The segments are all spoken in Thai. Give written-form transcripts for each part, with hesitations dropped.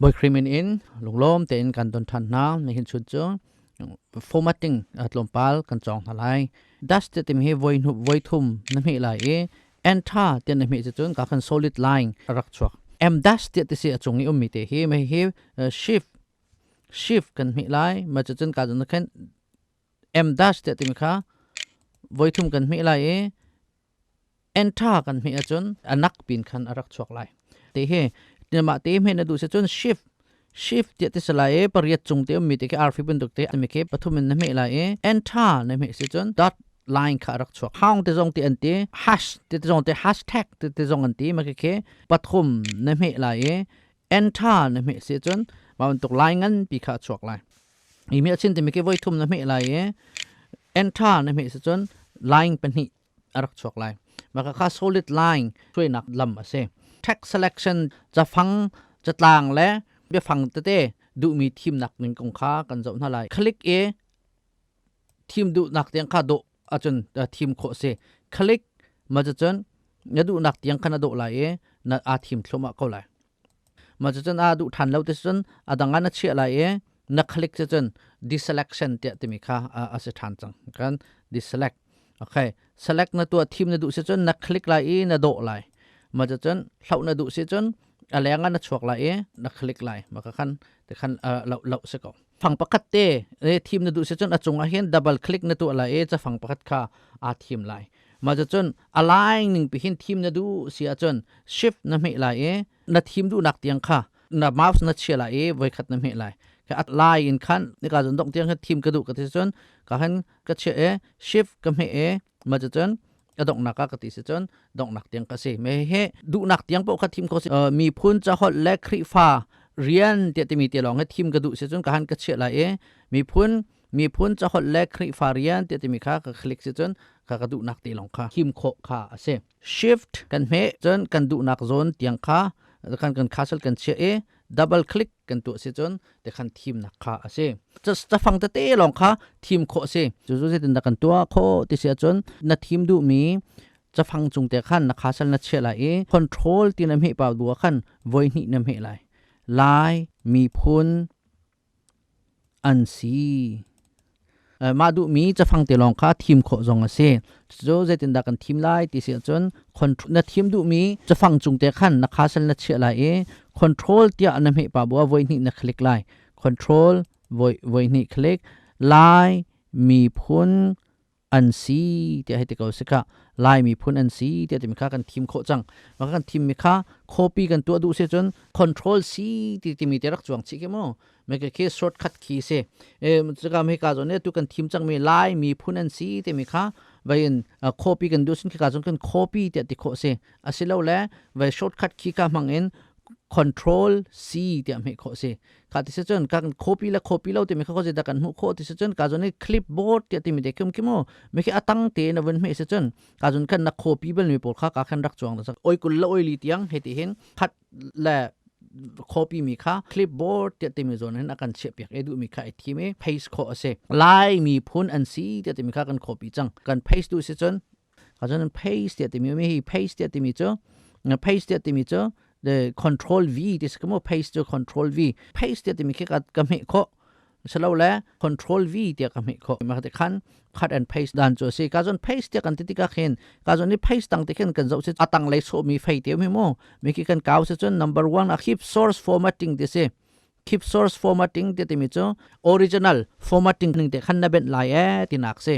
บ่อยครีมอินลงล้มเต็นกันตนทันน้ำในหินชุดจ้งformatting ลมปาลกันจองทลายดัชเต็มให้ไว้ทุ่มน้ำให้ไหลenter เต็นน้ำให้จะจนกับคัน solid line รักชัวm dash เต็นที่เสียจงนี้มีเตะให้ไม่ให้ shift กันให้ไหลมาจะจนการจนคัน m dash เต็นที่มีค่าไว้ทุ่มกันให้ไหลenter กันให้จนอนักปีนคันรักชัวไหลเตะให้เนี่ยมาเตะให้นะดูจะจน shift เต็นที่สลายปริยัติจงเตะมีเตะแค่ r ฟิบันตุกเตะไม่แค่ปฐุมน้ำให้ไหลenter น้ำให้จะจน dot line ขารักชัวห้องที่จงที่อันที่ hash ที่จงที่ hashtag ที่จงอันที่มันก็แค่ปฐุมนั่นไม่ไรenter นั่นไม่เสียจนมาเป็นตัว line งั้นปีขาชัวไลอีเมลชิ้นที่มันแค่ไว้ทุ่มนั่นไม่ไรenter นั่นไม่เสียจน line เป็นหิรักชัวไลมันก็ค่า solid line ช่วยนักลำมาเสีย text selection จะฟังจะต่างและเบี้ยฟังเต้ดูมีทีมหนักหนึ่งกองค้ากันจบเท่าไรคลิกทีมดูหนักเตียงข้าโดอาจนทีมโคเซคลิกมาจะจนยดูหนักยังขนาดโดไหลนัดทีมทลมาเขาไหลมาจะจนดูทันแล้วที่จนดังนั้นเชื่อไหลนักคลิกจะจน deselection เตะที่มีค่าเสถานจังกัน deselect โอเค select นัดตัวทีมนัดดูเสียจนนักคลิกไหลนัดโดไหลมาจะจนเขานัดดูเสียจนอะไรงั้นนัดชวกไหลนักคลิกไหลมาคันแต่คันเราเสียก่อนฟังประคัตเต้ทีมนัดดูเสียจนจงเห็นดับเบิลคลิกนัดตัวอะไรจะฟังประคัตค่าทีมไหลมาจะจน aligning ไปเห็นทีมนัดดูเสียจน shift นั่นไม่ไหลนัดทีมดูนักเตียงค่ะนัด mouse นัดเชียไหลไว้ขัดนั่นไม่ไหลแค่ align คันในการจนต้องเตียงทีมกระดูกกระติจนก็เห็นก็เชียshift ก็ไม่มาจะจนดอกนักกระติจนดอกนักเตียงก็เสียไม่ให้ดูนักเตียงพวกทีมเขามีพุ่นจะหดและคริฟ้าเรียนเตียมีเตียลองให้ทีมกระดูกเสียจนก็เห็นก็เชียไหลมีพุ่นจะหดและคริฟ้าเรียนเตียมีค่าก็คลิกเสียจนกระดูกนักเตียลองค่ะทีมโคค่ะเสีย shift กันเมจนกันดูนักโซนเตียงค่ะกันคาสลกันเชียดับเบิลคลิกกันตัวเสียจนแต่คันทีมนักค่ะเสียจะฟังเตะลองค่ะทีมโคเสียจู่ๆจะเป็นกันตัวโคที่เสียจนนัดทีมดูมีจะฟังจงแต่ขั้นนักคาสลนัดเชียไหลคอนโทรลที่นำให้เป่าดัวขั้นไว้นี่นำให้ไหลไลมีพุนอันซีมาดูมีจะฟังเตลองค่ะทีมโคจงเสียจู่ๆจะเป็นกันทีมไล่ที่เสียจนคนนัดทีมดูมีจะฟังจงแต่ขั้นนักคาสลนัดเชียไหลcontrol ที่อันนั้นให้ป่าวว่าไว้นี่นักคลิกไลน์ control ไว้นี่คลิกไลน์มีพุ่นอันซีที่ให้ติดกับสิกะไลน์มีพุ่นอันซีที่จะมีค่ากันทีมโคจังมากันทีมมีค่า copy กันตัวดูเสียจน control C ที่มีเตรักจวงชิคกี้พายไม่ก็แค่ shortcut key เสียจะการให้การจนเนี่ยตัวกันทีมจังมีไลน์มีพุ่นอันซีที่มีค่าไว้ copy กันดูสินการจนกัน copy ที่ติดโคเสียอาศัยแล้วแหละไว้ shortcut key ก็มังเอง control C ที่ไม่เข้าสิข้าที่จะจนการ copy แล้วที่ไม่เข้าสิแต่การหัวข้อที่จะจนการจนนี่ clipboard ที่ไม่ได้เข้มขี้โม่ไม่แค่ตั้งเตนวันไม่จะจนการจนกันนัก copy เป็นมีปวดข้าการขันรักจวงแต่สักโอ้ยกุลละโอ้ยลีเตียงเหตุเห็นพัดและ copy มีค่า clipboard ที่มีส่วนนั้นอาการเชื่อเปียกดูมีค่าที่ไม่ paste ข้อสิไลน์มีพุ่นอันซีที่มีค่ากัน copy จังการ paste ดูสิจนการจน paste ที่มีไม่ paste ที่มีเจ้า paste ที่มีเจ้าthe control V ที่สมมติ paste จะ control V paste ที่มีแค่การไม่ข้อฉะนั้นแล้ว control V ที่การไม่ข้อมาที่ขั้น cut and paste ด้านจุดสิการจน paste ที่กันที่การเห็นการจนนี่ paste ตั้งที่กันจะเอาตั้งเลยส่งมีไฟเดียวไม่โม่มีกี่กันก้าวสิจน number one keep source formatting ที่สิ keep source formatting ที่มีจ้ะ original formatting นึงที่ขั้นนับเป็นลายที่นักสิ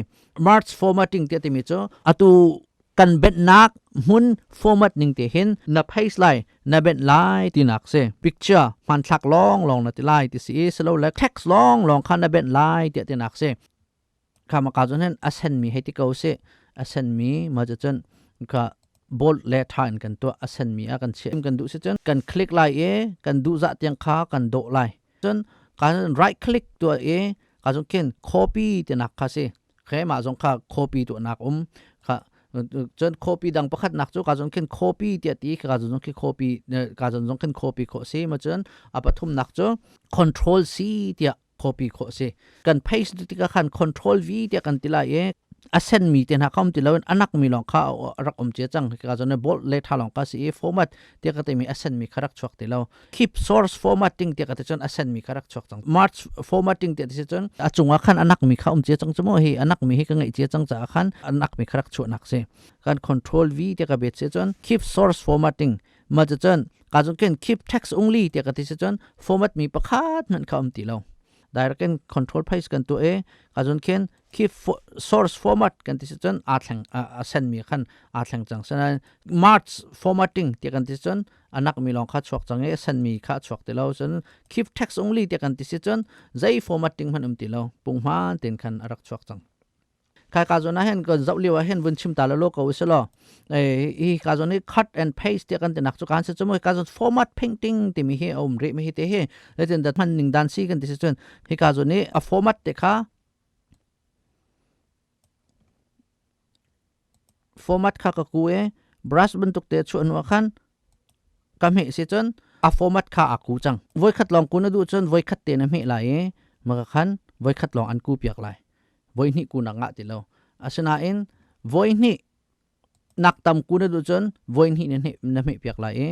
March formatting ที่มีจ้ะอะตูกันเบ็ดนักมุนฟอร์แมตนิ่งที่เห็นนับให้สไลด์นับเบ็ดไลน์ที่นักเซ picture มันทักลองนับที่ไลน์ที่สีสโลว์และ text ลองคันนับเบ็ดไลน์ที่นักเซข้ามาการจนเห็น ascend มีให้ที่เขาเซ ascend มีมาจะจนก็ bold letter กันตัว ascend มีกันเชื่อมกันดูสิจนกันคลิกไลน์กันดูจัดยังค้ากันโดไลน์จนการ right click ตัวการจนเขียน copy ที่นักค่ะเซแค่มาจงค่ะ copy ตัวนักค่ะจน copy ดังประคัดนักจูการจนเขียน copy เดียตีการจนเขียน copy การจนเขียน copy โคเซมาจนปฐมนักจู control C เดีย copy โคเซกัน paste ที่กัน control V เดียกันติลาย asen mi ten ha khom ti lo anak mi long kha rak che chang ka jone bol le tha long ka si format te ka te mi asen mi kharak chok ti lo keep source formatting te ka te chon asen mi kharak chok chang march formatting te se chon achunga khan anak mi kha che chang chmo hi anak mi hi ka ngai che chang cha khan anak mi kharak chu nak se kan control v te ka bet se chon keep source formatting ma cha chon ka jong ken keep text only te ka te se chon format mi pakhat man kham ti lo direct and control page kan to e kazon ken keep source format kan ti chon athlang asen mi khan athlang chang sana march formatting te kan ti chon anak mi long kha chok chang e san mi kha chok te lo chon keep text only te kan ti chon zai formatting man ti lo pungman ten khan arak chok chang kai kazon hen ko zawliwa hen bun chim ta lo ko uselo e kazon ni cut and paste te kan te nak chu kan se chomo kazon format painting te mi he om re mi he te he leten dat man ning dan si kan ti chon he kazon ni a format te kha format kha ka ku e brush bun tuk te chu anwa khan kam he se chon a format kha aku chang voi khat long ku na du chon voi khat te na me la e ma khan voi khat long an ku piak lai voi ni ku na nga ti lo asana in voi ni nak tam ku na du chon voi ni na me piak lai e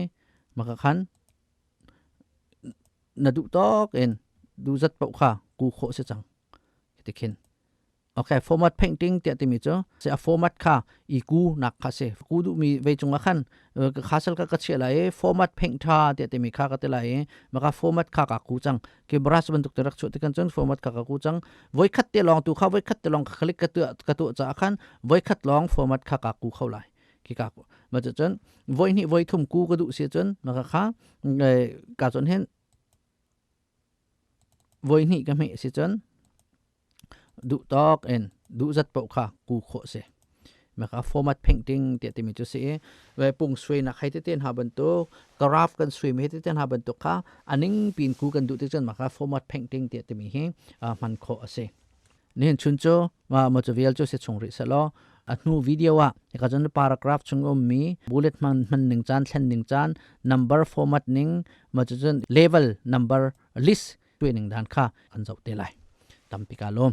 ma khan na du tok en du zat pau kha ku kho se chang ti khin okay format painting te ti mi cho se a format kha i ku nak kha se ku du mi ve chunga khan khasal ka chela e format paint tha te ti mi kha ka te la e maka format kha ka ku chang ke brush ban tuk te rak chu te kan chon format kha ka ku chang voi khat te long tu kha voi khat te long khalik ka tu cha khan voi khat long format kha ka ku khau lai ki ka ma chon voi ni voi thum ku ka du se chon maka kha ka chon hen voi ni ka me se chon du tok en du zat pau kha ku kho se maka format painting te ti mi chu se we pung sway na khai te ten ha ban to graph kan sway me te ten ha ban to kha aning pin ku kan du te chen maka format painting te ti mi he man kho ase nen chun cho ma chu vial chu se chung ri sa lo a nu video wa ka jon paragraph chung om mi bullet man ning chan thlen ning chan number format ning ma chu level number list training dan kha an zau te lai tam pi ka lom